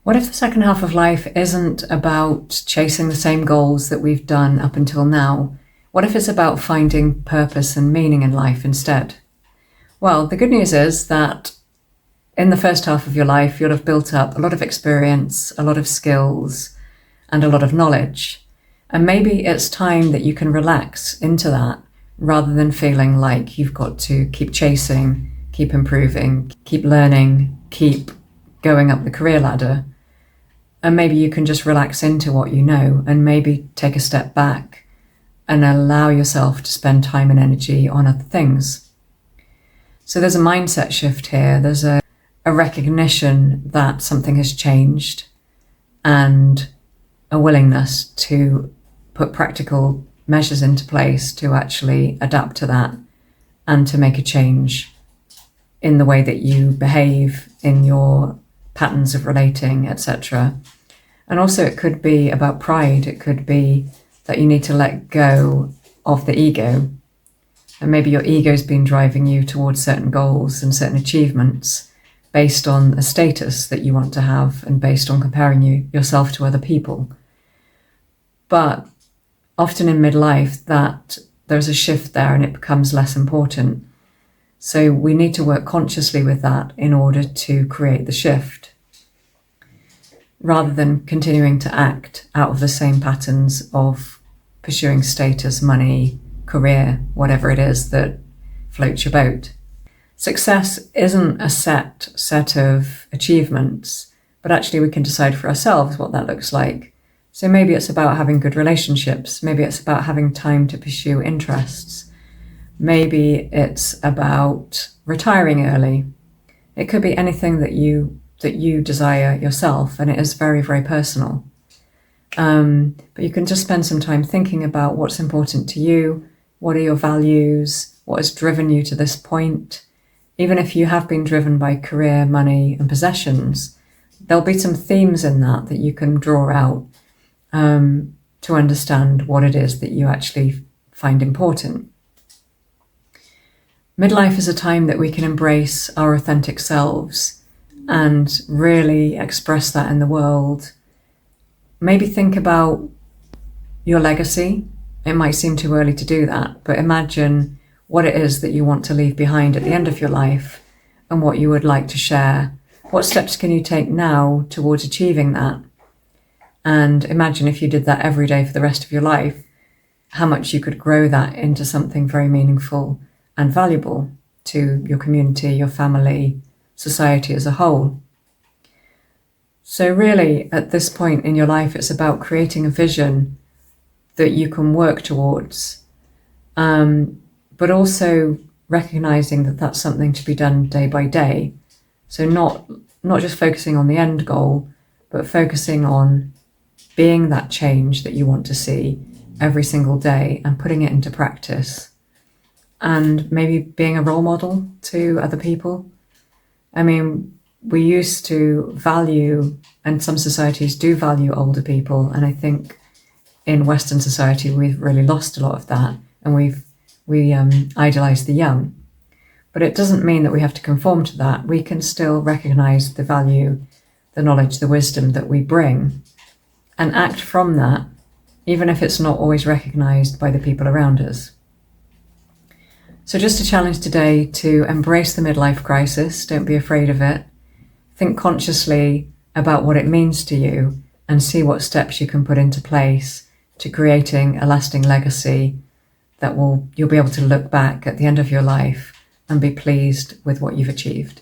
What if the second half of life isn't about chasing the same goals that we've done up until now? What if it's about finding purpose and meaning in life instead? Well, the good news is that in the first half of your life, you'll have built up a lot of experience, a lot of skills, and a lot of knowledge. And maybe it's time that you can relax into that rather than feeling like you've got to keep chasing, keep improving, keep learning, keep going up the career ladder. And maybe you can just relax into what you know and maybe take a step back and allow yourself to spend time and energy on other things. So there's a mindset shift here. There's a recognition that something has changed and a willingness to put practical measures into place to actually adapt to that and to make a change in the way that you behave, in your patterns of relating, etc. And also it could be about pride. It could be that you need to let go of the ego. And maybe your ego's been driving you towards certain goals and certain achievements based on a status that you want to have and based on comparing yourself to other people. But often in midlife that there's a shift there and it becomes less important. So we need to work consciously with that in order to create the shift, rather than continuing to act out of the same patterns of pursuing status, money, career, whatever it is that floats your boat. Success isn't a set of achievements, but actually we can decide for ourselves what that looks like. So maybe it's about having good relationships. Maybe it's about having time to pursue interests. Maybe it's about retiring early. It could be anything that you desire yourself, and it is very, very personal. But you can just spend some time thinking about what's important to you, what are your values, what has driven you to this point. Even if you have been driven by career, money, and possessions, there'll be some themes in that you can draw out to understand what it is that you actually find important. Midlife is a time that we can embrace our authentic selves and really express that in the world. Maybe think about your legacy. It might seem too early to do that, but imagine what it is that you want to leave behind at the end of your life and what you would like to share. What steps can you take now towards achieving that? And imagine if you did that every day for the rest of your life, how much you could grow that into something very meaningful and valuable to your community, your family, society as a whole. So really, at this point in your life, it's about creating a vision that you can work towards, but also recognizing that that's something to be done day by day. So not just focusing on the end goal, but focusing on being that change that you want to see every single day and putting it into practice. And maybe being a role model to other people. I mean, we used to value, and some societies do value older people, and I think in Western society we've really lost a lot of that, and we idolize the young. But it doesn't mean that we have to conform to that. We can still recognize the value, the knowledge, the wisdom that we bring, and act from that, even if it's not always recognized by the people around us. So just a challenge today to embrace the midlife crisis. Don't be afraid of it. Think consciously about what it means to you and see what steps you can put into place to creating a lasting legacy that you'll be able to look back at the end of your life and be pleased with what you've achieved.